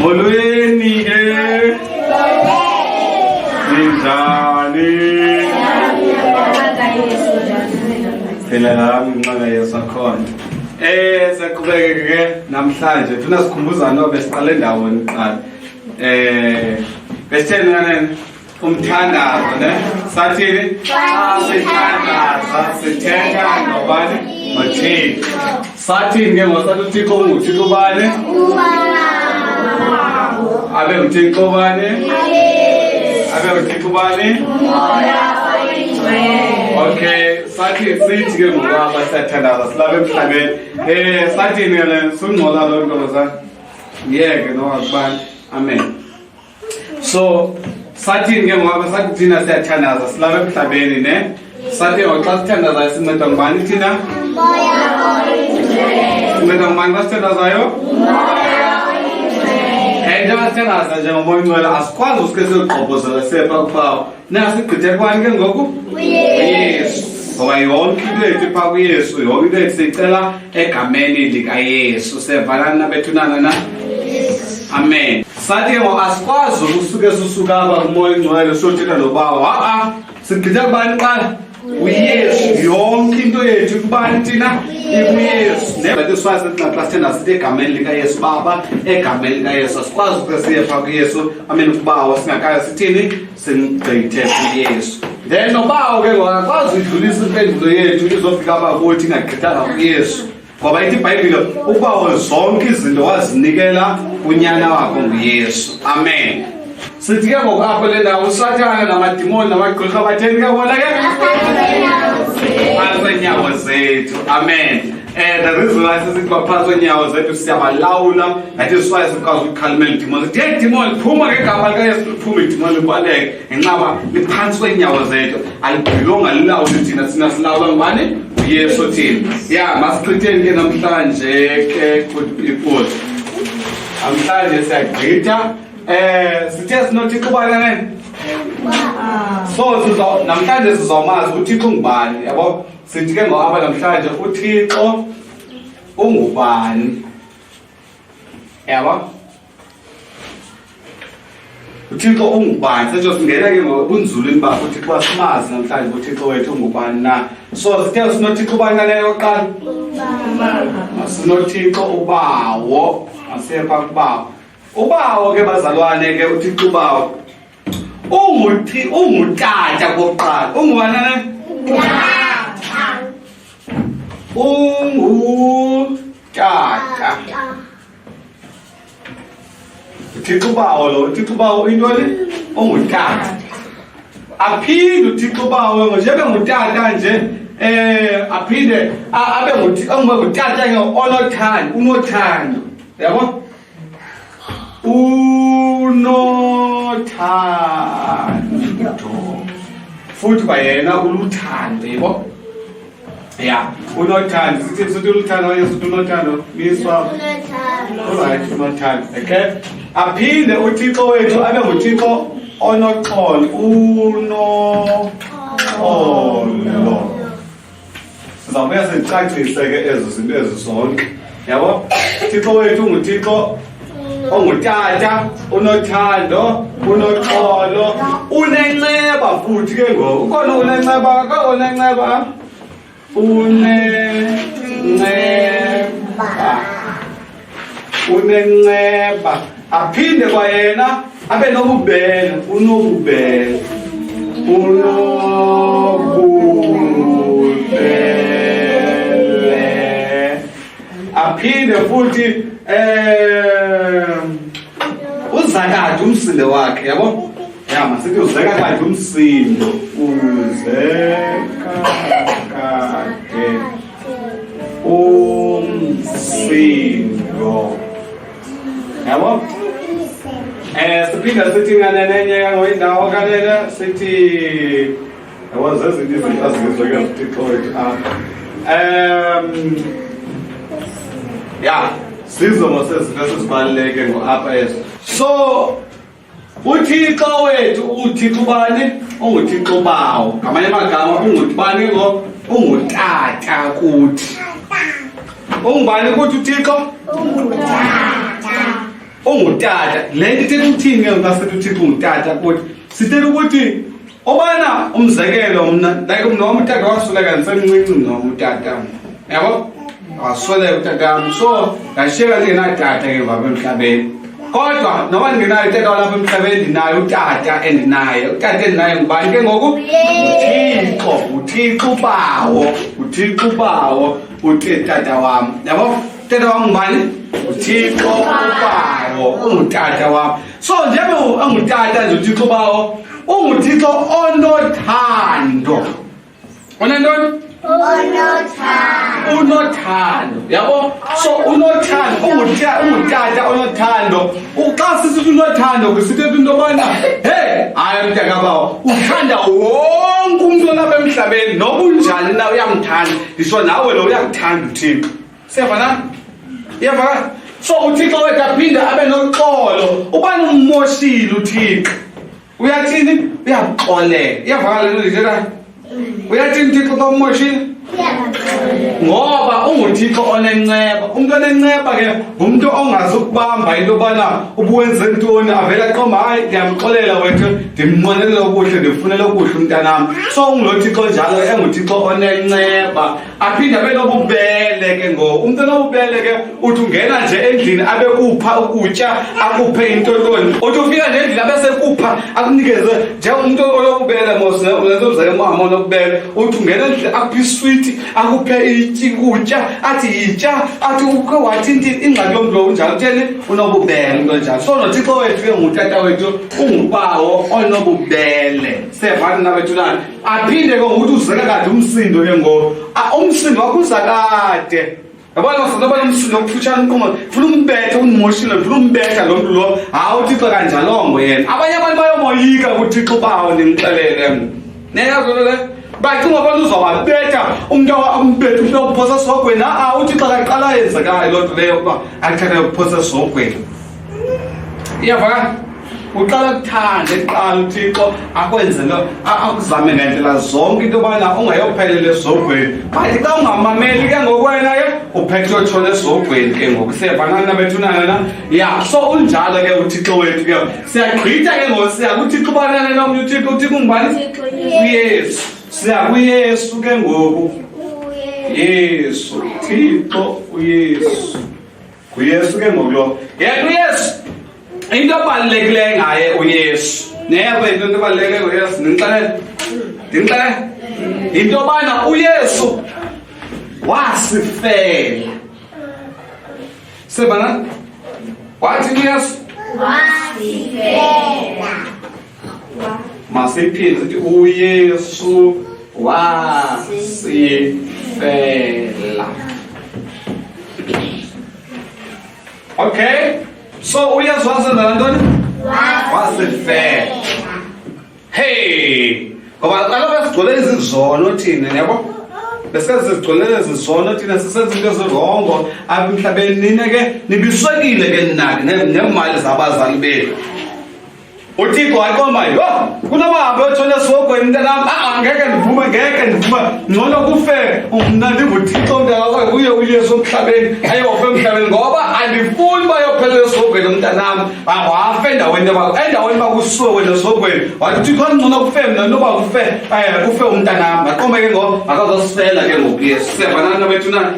molweni ninjani phela lami nqaka yesakhona saqhubeka ke namhlanje funa sikhumbuza no besiqale ndawoni qala besitheni kanene umthandazo ne sathini sithandaza sithetha nobani noThixo sathini ke ngosathi uThixo unguThixo bani abe uThixo bani abe uThixo bani okay sathi sithi ke ngoba siyathandaza silapha emhlabeni sathini ke singcola lo ntokaza yeke no akubani amen so sathini ke ngoba sathi thina siyathandaza silapha emhlabeni ne sathi ngoxa sithandaza sinceda ngubani thina sinceda ngubani xa sithandazayo njengoba sithandaza njengomoya ongcwele asikwazi usike siligqobhozela sepha kuphawu nasigqithe kwani ke ngoku uyesu ngoba yonke into yethu phaa kuyesu yonke into yethu siyicela egameni likayesu sevalani nabethunana na amen sathi ke ngoku asikwazi ukusuke susuka apha kumoya ongcwele siyothetha nobawo sigqithe kubani qala uyesu yonke into yethu kubani thina ikuyesu nebathi siwazi xa sithendaza sithi egameni likayesu baba egameni likayesu asikwazi ukuke siye phaa kuyesu amen ukubawo singakayo sithini sigqithe kuyesu then nobawo ke ngoku akwazi udlulisa impendulo yethu izofika apha kuthi ingagqithanga kuyesu ngoba ithi ibhayibhile ukubawo zonke izinto wazinikela unyana wakho nguyesu amen sithi ke ngoku apho le ndawo usathana namadimoni namagqirha batheni ke bona ke phantsi kweenyawo zethu amen the reason why sisithi baphantsi kweenyawo zethu siyabalawula ngathi siwaye sikwazi ukukhalimela idimoni sithi idimoni phuma ngegama likayesu liphume idimoni libaleke ngenxaba liphantsi kweenyawo zethu alibhilonga lilawule thina sina silawula ngubani uyesu thina ya masichitheni ke namhlanje ke good people namhlanje siyagqitha sithe sinothixo ubani so namhlanje sizomazi uthixo ungubani yabo sithi ke ngoba namhlanje uthixo ungubani yabo uthixo ungubani setsho singena ke ngobunzulwini bakho uthixo wasimazi namhlanje uthixo wethu ungubani na so sithe sinothixo ubani kanene yokuqala sinothixo ubawo asepha kubawo ubawo ke bazalwane ke uthixo ubawo ungutata kokuqala ungubani ne ungutata uthixo ubawo lo uthixo ubawo intoni ungutata aphinde uthixo ubawo njebe ngutata nje aphinde abe ngutata ke unothando yabo unothando futhi kwayena uluthando yebo ya unothando sithi uluthando wayesu unothando miswa alright unothando okay aphinde uthixo wethu abe nguthixo onoxolo unoxolo sizawubuya sicacise ke ezo zinto ezisonke yabo uthixo wethu nguthixo ongutata unothando unoxolo unenceba futhi ke ngoku ukhona unenceba unenceba aphinde kwayena abe nobubele unobubele aphinde futhi uzakade umsindo wakhe yabo ya masithi uzakade umsindo uzakade umsindo yabo siphinde sithi nganenenye ngoyindawo kanene sithi yabo zezinto izinto azizwe ke uThixo wethu ya sizo mosezitho sesibaluleke ngoapha eso so uthixo wethu uthixo ubani unguthixo bawo ngamanye amagama ungubani ngo ungutata kuthi ungubani kuthi uthixo ungutata ongutata le nto ithetha ukuthini ke ngasithi uThixo ungutata kuthi sithetha ukuthi obana umzekelo mna like noma utata wasuleka ngisemncinci noma utata yabo wasweleka utata so ngashiyeka ndingenatata ke ngapha emhlabeni kodwa noma ndingenayo utata walapha emhlabeni ndinayo utata endinaye utata endinaye ngubani ke ngoku uThixo ubawo utata wam yabo utata wam ngubani uThixo ubawo ungutata wam so njengoba ungutata nje uThixo ubawo unguThixo onothando onantoni unothando yabo so unothando ungutata onothando xa sisithi unothando kusithetha into yobana hey hayi mntakabawo uthanda wonke umntu olapha emhlabeni noba unjani na uyamthanda ndisho nawe lo uyakuthanda uThixo siyavana iyavana so uThixo wethu aphinda abe noxolo ubani ummoshile uThixo uyathini uyakuxolela iyavakala le nto ndithethayo uyathini uThixo xa ummoshile ngoba unguThixo onenceba umntu onenceba ke ngumntu ongazukubamba into yobana ubuwenze ntoni avele aqomba hayi ndiyamxolela wethu ndimnqwenelela okuhle ndimfunela okuhle umntanam so unguloThixo njalo enguThixo onenceba aphinde abe nobubele ke ngoku umntu onobubele ke uthi ungena nje endlini abe kupha ukutya akuphe intotoni uthi ufika nje endlini abe sekupha akunikeze njengomntu onobubele mosuzemama onobubele uthi ungena endlini akuphi iswiti akuphe ukutya athi yitya athi ukhe wathi ingxaki yomntu lo unjalo utheni unobubele into njalo so noThixo wethu ke ngutata wethu ungubawo onobubele sevani nabethulana aphinde ke ngokuthi uzeke kade umsindo ke ngoku umsindo wakho uzakade yabona masinoba nomsindo okufutshane uqomo funa umbethe unimoshile funa umbetha lo mntu lo hayi uThixo kanjalongo yena abanye abantu bayomoyika kuThixo bawo ndimxelele neyazolo le bacinga abantu uzawabetha umntu ambethe umntu ophosa esogweni uThixo kaqala yenzekayo loo nto leyo ukuba akuthatha ukuphosa esogweni iyavakala uqala kuthanda eqala uThixo akwenzele akuzame ngendlela zonke into yobana ungayophelela esogweni but xa ungamameli ke ngokwena ke uphethe uyotshona esogweni ke ngoku siyavana nabethunana na ya so unjalo ke uThixo wethu ke siyagqitha ke ngoku siya kuThixo ubanane nomnye uThixo ungubani uyesu siya kuyesu ke ngoku yesu Thixo uyesu kuyesu ke ngoku lo yena uyesu into ebalulekileyo ngaye uyesu neyabo into ebalulekileyo uyesu ndimxelele into yobana uyesu wasifela sebana wathi uyesu wasifela masiphinde sithi uyesu wasifela okay so uyesu wasenza ntoni wasifela hey ngoba kaloku besigcwele izizono thina yabo besikazigcwelele izizono thina sisenza into ezirongo apha emhlabeni nina ke nibiswekile ke naki neemali zabazali bethu uThixo ayikoma yho kunoba bayotshona esogweni mntanam ngeke ndivume ngcono kufe mna ndinguThixo mntanam kuye uyesu emhlabeni ayofe emhlabeni ngoba andifuni bayophelela esogweni umntanam wafe endaweni bakusuwe wena esogweni wathi uThixo angcono kufe mna noba kufe umntanam aqome ke ngoku akazosifela ke ngoku yesu siyavanana bethu na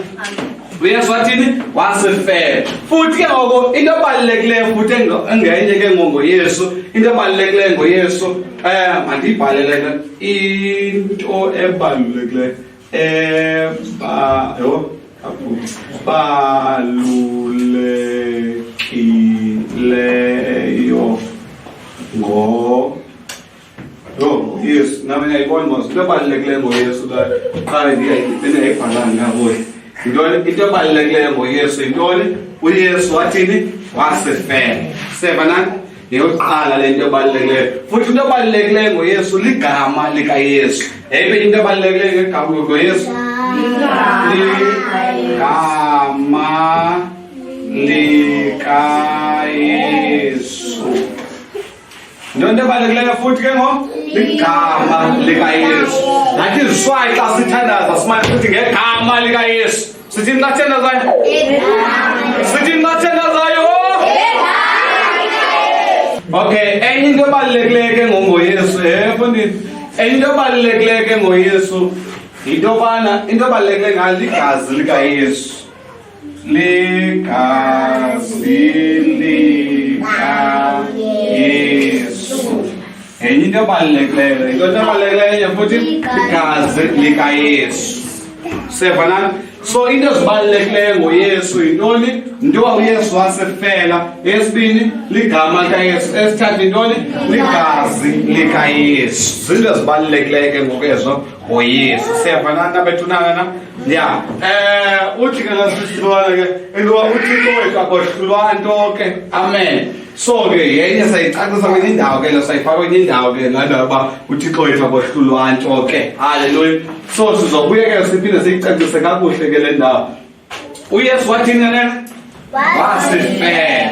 uyesu wathini wasifela futhi ke ngoko into ebalulekileyo futhi engenye ke ngoyesu into ebalulekileyo ngoyesu mandiyibhalele into ebalulekileyo balulekileyo yesu nami ngiyayibona mos into ebalulekileyo ngoyesu la qha ndiyayibhalanga ngakuye into ebalulekileyo ngoyesu yintoni uyesu wathini wasifela sevanani yeyokuqala le nto ebalulekileyo futhi into ebalulekileyo ngoyesu ligama likayesu yayiphi into ebalulekileyo ngegama ngoyesu ligama likayesu nto ebalulekileyo futhi ke ngo ligama likayesu nathi iziswayi xa sithandaza simane futhi ngegama likayesu sithini xa sithandazayo sithini xa sithandazayo Okay, enye into ebalulekile ngoYesu mfondini. Enye into ebalulekile ngoYesu into bana into ebalulekile ngaligazi likaYesu. Ligazi likaYesu. Enye into ebalulekile, into ebalulekile futhi ligazi likaYesu. Sevana so into ezibalulekileyo ngoYesu yintoni? Njengoba uYesu wasefela. Esibini ligama likaYesu. Esithathu intoni? Ligazi likaYesu. Zinto ezibalulekileyo ngokezo ngoYesu. Sevana nabethunana ya uthi ke lasisihlwana ke into uThixo wethu akohlulwa nto ke. Amen. So ke yenye sayicacisa kwenye indawo ke sayifaka kwenye indawo ke nandaba uThixo wethu akohlulwa nto ke. Hallelujah. So sizobuyekela siphinde siyicacise kakuhle ke le ndawo. uYesu wathini nena? Wasifela.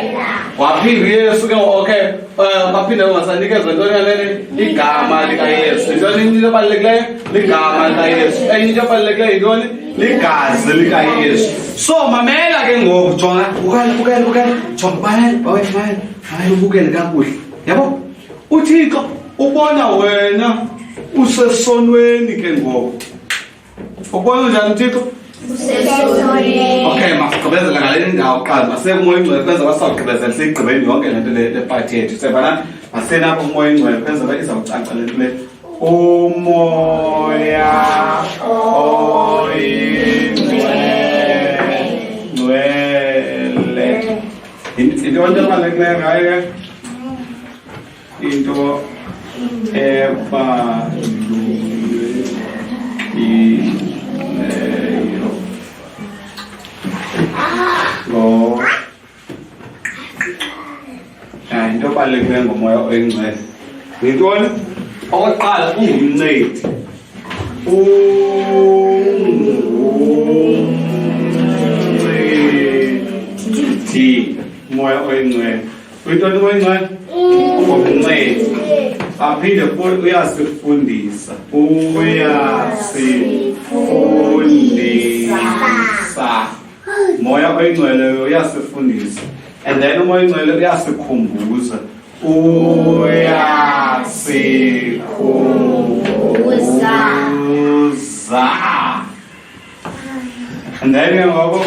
Waphinde uYesu ke okay baphinde ungasanikezwe ntoni nene? Igama likaYesu. Intoni into ebalulekileyo? Ligama likaYesu. Enye into ebalulekileyo yintoni? Ligazi likaYesu. So mamela ke ngoku jonga bukela jonga bawethu hayi ubukele kakuhle. Yabo? uThixo ubona wena usesonweni ke ngoku. Ubona njani uThixo? Usesonweni. Okay, masigqibezela ngale ndawo qala. Masekumoya ingcwele kwenza basawugqibezela sigqibeni yonke lento le party yethu. Sebana masenapho umoya ingcwele kwenza izawucaca lento le. Umoya oyingcwele. Into ebalulekileyo ngayo into ebalulekileyo into ebalulekileyo ngomoya oyingcwele yintoni? Okokuqala ungumncedi. Ungumncedi umoya oyingcwele. Uyintoni umoya oyingcwele? Ungumncedi. Aphinde futhi uyasifundisa. Uyasifundisa. Umoya oyingcwele uyasifundisa. And then umoya oyingcwele uyasikhumbuza. Uyasikhumbuza. And then ngoku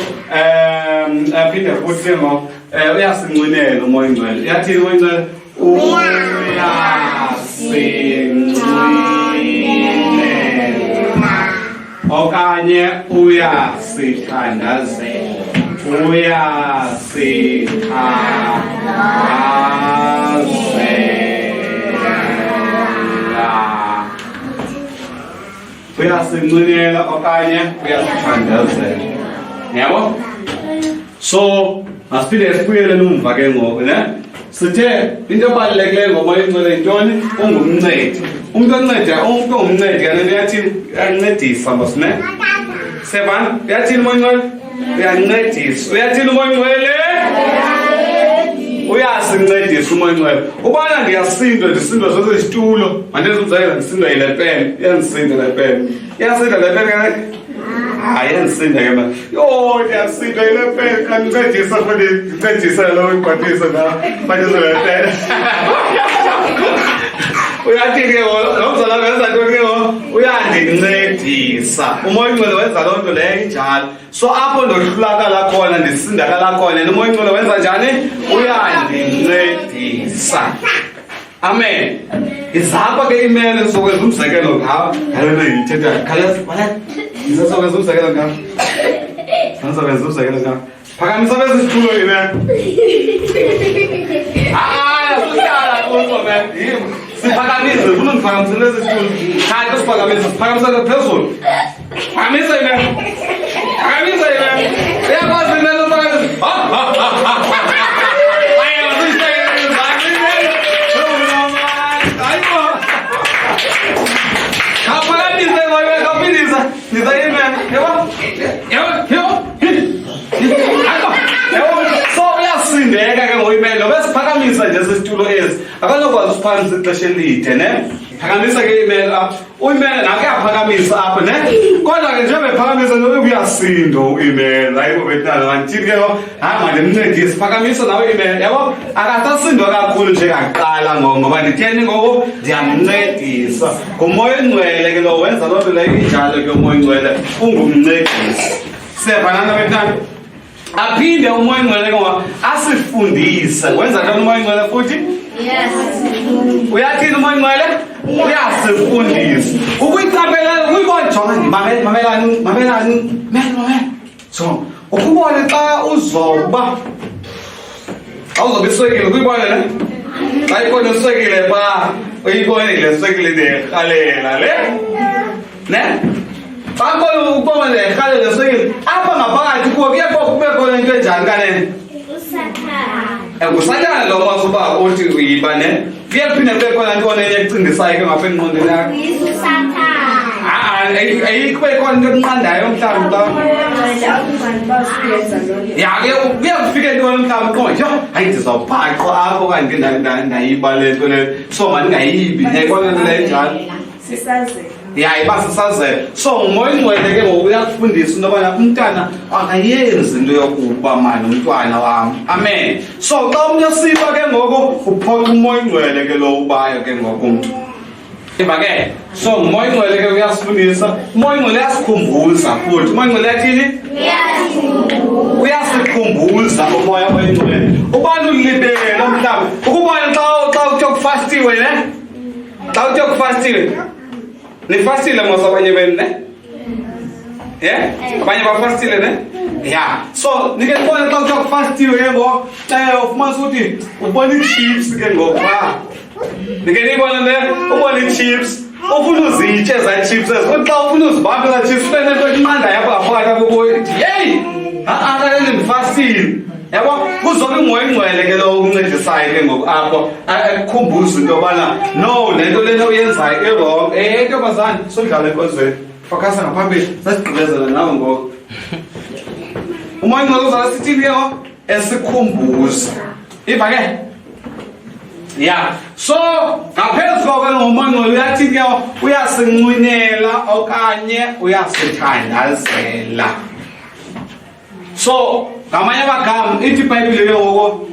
aphinde futhi ngoku uyasincinela umoya oyingcwele. Uyathini umoya oyingcwele? Uyasincinela. Okanye uyasithandazela. Uyasincinela okanye uyasithandazela. Yabo? So masiphinde sibuyele numva ke ngoku ne? Sithe into ebalulekileyo ngomoya oyingcwele yintoni? Ungumncedi. Umuntu onceda, umuntu ongumncedi kanene uyathini? Uyancedisa mbosine? Sevana, uyathini umoya oyingcwele? Uyancedisa. Uyathini umoya oyingcwele? Uyasincedisa umoya oyingcwele. Ubana ndiyasindwa sose isitulo. Mandenza umzekelo ndisindwa yile pen. Iyandisinda le pen. Iyasinda le pen kanene? Ayensinda ke manje. Yo, ndiyasinda yile pen. Kandincedisa futhi ndincedisa lo iqwathisa na. Manje le pen. Uyathi ke nomzala wenza into ke uyandincedisa. Umoya oyingcwele wenza loo nto leyo injalo. So apho ndohlulakala khona ndisindakala khona umoya oyingcwele wenza njani? Uyandincedisa. Amen. Izapha ke imele sizokwenza umzekelo ngawo. Ngalento yithetha khalasi wala. Sizokwenza umzekelo ngawo. Sizokwenza umzekelo ngawo. Phakamisa bese isitulo yena. Uhlala kuso man. Siphakamise, ufuna ngiphakamisele lesi situlo. Hayi kusiphakamisa, siphakamisa phezulu. Phakamisa yena. Phakamisa yena. Uyakwazi yena ukuphakamisa. Hayi, usishayela izandla. Hayibo. Kaphakamisa ngoba kaphinisa. Nizayime. Yebo. So uyasindeka ke ngoyimelo besiphakamisa nje sesitulo ezi akanokwazi usiphakamisa ixesha elide ne phakamisa ke email apha u-email nake aphakamisa apha ne kodwa ke njengoba ephakamisa nobe kuyasindo u-email hayi bobetana ngantini ke hayi mandimncedise phakamisa nawe email yabo akasasindwa kakhulu njengaqala ngoba nditheni ngoku ndiyamncedisa ngumoya engcwele ke lo wenza loo nto leyo injalo ke umoya engcwele ungumncedisi sevanana betana aphinde umoya engcwele ngoba asifundise wenza njani umoya engcwele futhi yes uyathini umoya engcwele uyasifundisa ukuyicaphela ukuyibona mamelani so ukubona xa uzoba awuzobe iswekile ukuyibona ne xa ikona iswekile pha uyibonile iswekile nderhalela le ne xa kona ukubona nderhalela iswekile apha ngaphakathi kuwo kube khona into enjani kanene usathana lo masuba uthi uyiba ne kuyaphinde kube khona ntoni enye ekucingisayo ke ngapha engqondweni yakho ayikube khona into ekunqandayo mhlawumbi xa kuyakufika entoni mhlawumbi qonje hayi ndizawuphaqwa apho kanti ndayiba le nto leyo so mandingayibi kona nto leyo njalo iba sisazela so umoya engcwele ke ngoku uyakufundisa into yobana umntana akayenzi into yokuba mani umntwana wam amen so xa umntu esiba ke ngoku uphoxa umoya engcwele ke lo ubayo ke ngoku umntu iba ke so umoya engcwele ke uyasifundisa umoya engcwele uyasikhumbuza futhi umoya engcwele yathini uyasikhumbuza umoya engcwele ubani ulibele mhlawumbi ukubona xa uthiwa kufastiwe ne xa uthiwa kufastiwe nifastile mos abanye benu ne abanye bafastile ne so nike ndibone xa kuthiwa kufastiwe ke ngoku ufumanisa ukuthi ubona ii-chips ke ngoku nike ndiyibone le ubona ii-chips ufuna uzitye ezaa chips ezo kodwa xa ufuna uzibambe ezaa chips ube nento ekunqandayo apha ngaphakathi apho yeyi akalele ndifastile yabo kuzobe umoya engcwele ke lo ukuncedisayo ke ngoku apho ekukhumbuza into yobana no nento lena uyenzayo erong ntombazana sondlala enkozweni fokhasa ngaphambili sasigqibezela nawe ngoku umoya engcwele uzala sithini ke ngoku esikhumbuza iva ke so ngaphezu koko ngomoya engcwele uyathini ke uyasinqwenela okanye uyasithandazela so ngamanye amagama ithi iBhayibhile ke ngoko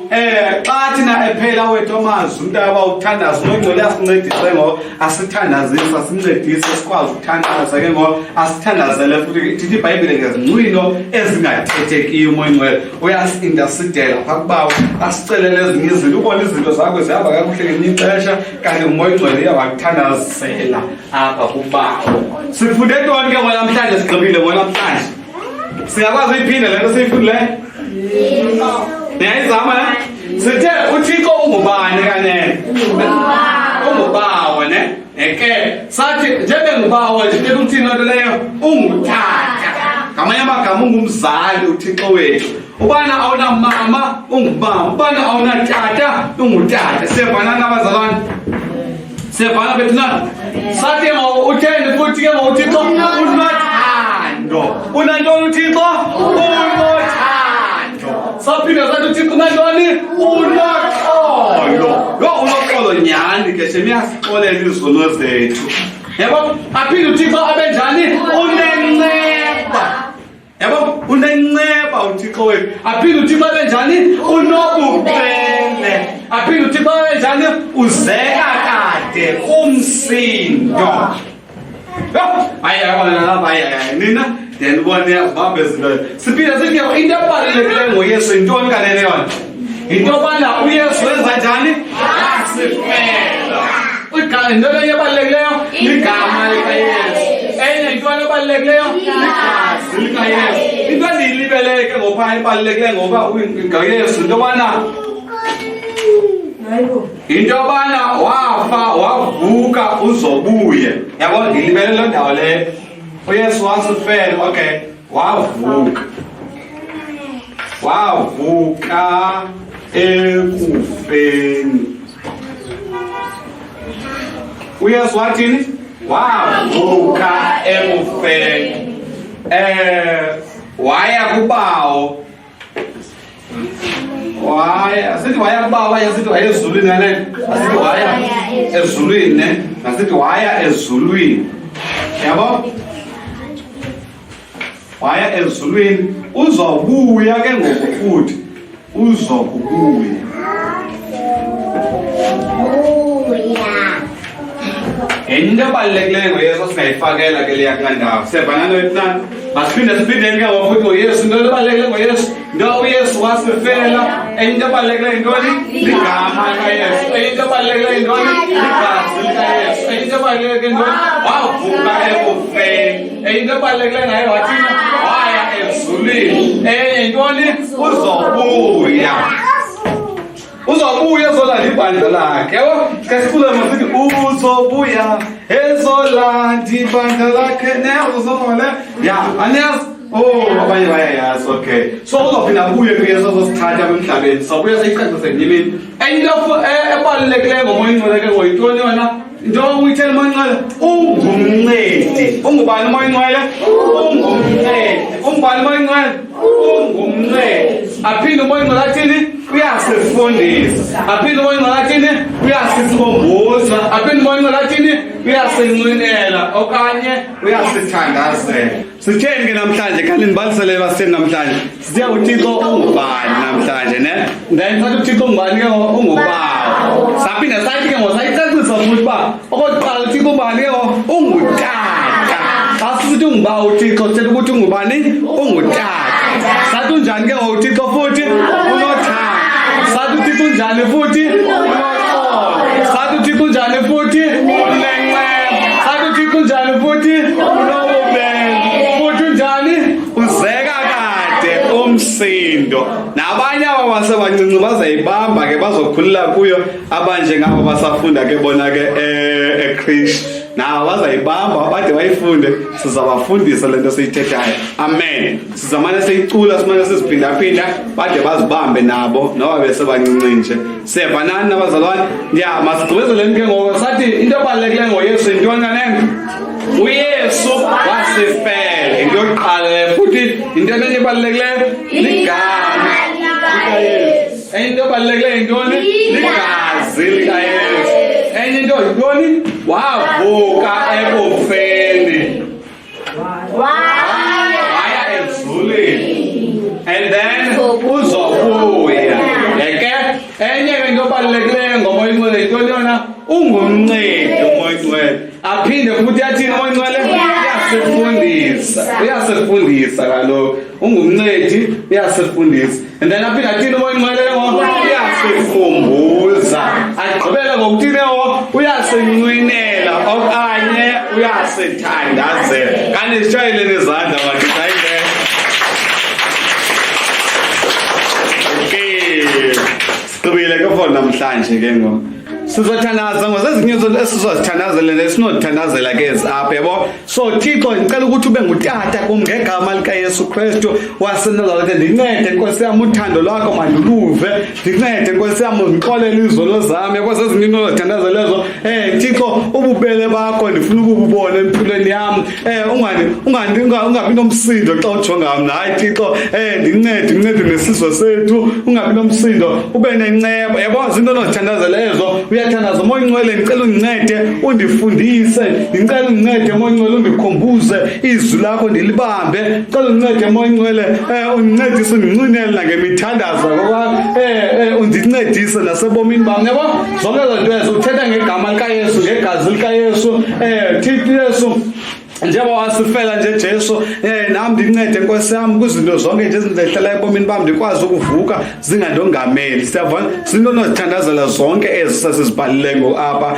xa thina ephela wethu amazwi umntu abawuthandaza umoya engcwele uyasincedisa ngoku asithandazise asincedise sikwazi ukuthandaza ke ngoku asithandazele futhi ithi iBhayibhile ngezincwino ezingathethekiyo umoya engcwele uyasi-indasidela phaa kubawo asicelele ezinye izinto ubona izinto zakho zihamba kakuhle ngelinye ixesha kanti umoya engcwele uyawakuthandazela apha kubawo sifunde ntoni ke ngolamhlanje sigqibile ngolamhlanje singakwazi uyiphinda le nto siyifundileyo niyayizama ne sithe uthixo ungubani kanene ungubawo ne ke sathi njengengubawo nje into uthini loo nto leyo ungutata ngamanye amagama ungumzali uthixo wethu ubana awunamama ungumama ubana awunatata ungutata siyavanana abazalwane siyavana bethu na sathi utheni futhi ke ngouthixo unothando unantoni uthixo unothando saphinde sathi uthixo unantoni unoxolo unoxolo nyhani ke semiyasixolela izono zethu yabo aphinde uthixo abe njani unenceba yabo unenceba uthixo wethu aphinde uthixo abe njani unobubele aphinde uthixo abe njani uzeka kade kumsindo nina ndiyandibone azibambe zinto siphinde sithi into ebalulekileyo ngoyesu yintoni kanene yona yinto yobana uyesu wenza njani asifela into leyo ebalulekileyo ligama likayesu enye yintoni ebalulekileyo ligazi likayesu into endiyilibeleyo ke ngophaa ebalulekileyo ngoba ngayesu into yobana into yobana wafa wavuka uzobuye yabo ndilibele loo ndawo leyo uyesu wasifela okay wavuka ekufeni uyesu wathini wavuka ekufeni waya kubawo waya asithi waya kubaba asithi waya ezulwini nene asithi waya ezulwini ne asithi waya ezulwini yabo waya ezulwini uzobuya ke ngoku futhi uzokubuya into ebalulekileyo ngoyesu singayifakela ke leya kulaa ndawo siyabhana noyetnani masiphinde ke ngofuthi ngoyesu into ebalulekileyo ngoyesu into uyesu wasifela enye into ebalulekileyo yintoni ligama likayesu enye into ebalulekileyo yintoni ligazi likayesu enye into ebalulekileyo yintoni wavuka ekufeni enye into ebalulekileyo ngaye wathina waya ezulwini enye yintoni uzobuya ezolanda ibandla lakhe yabo kasifuna masithi uzobuya ezolanda ibandla lakhe uzomole ya aniyazi abanye bayayazi okay so uzophinda abuye kuyesu azosithatha emhlabeni sobuya seyicacise ndimini into ebalulekileyo ngomoya ingcwele ke ngoyintoni yona into uyithela umoya ingcwele ungumncedi ungubani umoya ingcwele ungubani umoya ingcwele ungumncedi aphinde umoya ingcwele athini uyasifundisa aphinde umoya ingcwele athini uyasikhumbuza aphinde umoya ingcwele athini uyasinqinela okanye uyasithandazela sitheni ke namhlanje kanti nibalisele basitheni namhlanje siya uThixo ungubani namhlanje ne ndayithatha uThixo ungubani ke ungubani saphinda sathi ke ngosayicacisa futhi ba okokuqala uThixo ungubani ke ungutata xa sithi ungubawo uThixo sithetha ukuthi ungubani ungutata sathi unjani ke ngokuThixo futhi unothando sathi uThixo unjani futhi unoxolo sathi uThixo unjani futhi unenceba sathi uThixo unjani futhi uzeka kade umsindo nabanye abasebancinci bazayibamba ke bazokhulula kuyo abanje ngabo basafunda ke bona ke eChristu nawo bazayibamba bade bayifunde sizabafundisa lento siyithethayo amen sizamane siyicula simane siziphinda bade bazibambe nabo noba besebancinci nje sevanani nabazalwane ya masigqibezeleni ke ngoku sathi into ebalulekileyo ngoyesu intoni kanene uyesu wasifela into yokuqala futhi into enye ebalulekileyo ligama likayesu enye into ebalulekileyo yintoni ligazi likayesu enye into yintoni wavuka ekufeni waya ezulwini and then uzobuya enye ke into ebalulekileyo ngomoya ingcwele yintoni yona ungumncedi umoya ingcwele aphinde futhi yathini umoya ingcwele uyasifundisa kaloku ungumncedi uyasifundisa and then aphinde athini umoya ingcwele uyasikhumbuza agqibele ngokuthini uyasinqinela okanye uyasithandazela kanti sishayele nezandla bathi sayile okay sigqibile ke for namhlanje ke ngoku sizothandaza ngozezinye izinto esizozithandazela nesinothandazela ke apha yabo so Thixo ngicela ukuthi ube ngutata kum ngegama likaYesu Kristu waseNazaretha ndincede Nkosi yami uthando lwakho manduluve ndincede Nkosi yami ngixolele izolo zami kwezezinye into ozithandazelezo Thixo ububele bakho ndifuna ukububona empilweni yami ungabi nomsindo xa ujonga ngami hayi Thixo ndincede nesizwe sethu ungabi nomsindo ube nenceba yabo izinto ozithandazelezo uyathandaza umoya ingcwele ngicela ungincede undifundise ngicela ungincede umoya ingcwele undikhumbuze izwi lakho ndilibambe ngicela ungincede umoya ingcwele undincedise ungincinele ngemithandazo ngoba undincedise nasebomini bami yabo zonke lezo zinto uthetha ngegama likaYesu ngegazi likaYesu Thixo Yesu njengoba wasifela nje Jesu nami ndincede Nkosi yami kwizinto zonke nje ezindehlala ebomini bami ndikwazi ukuvuka zingandongameli siyavona izinto onozithandazela zonke ezi sesizibhalile ngoapha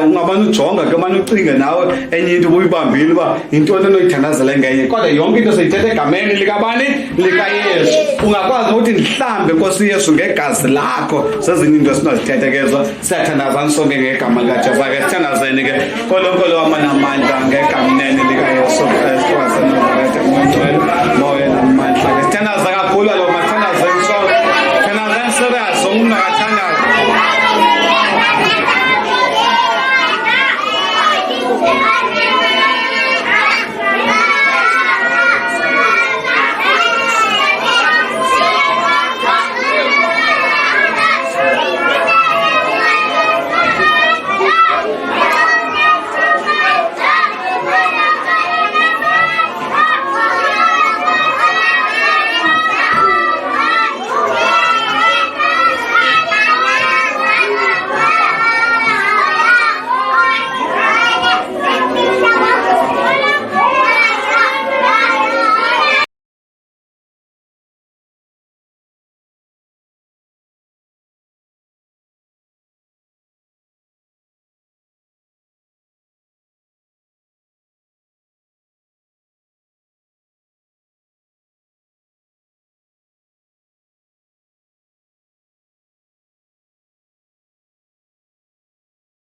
ungabani ujonga ke manje ucinge nawe enye into ubuyibambile uba yintoni onoyithandazela ngenye kodwa yonke into siyithetha egameni likabani likaYesu ungakwazi ukuthi ndihlambe Nkosi Yesu ngegazi lakho zezinye into esinozithetha kezo siyathandazana sonke ngegama likaJesu ke sithandazeni ke nkolo wama namandla ngegama likaYesu Kristu waseNazaretha.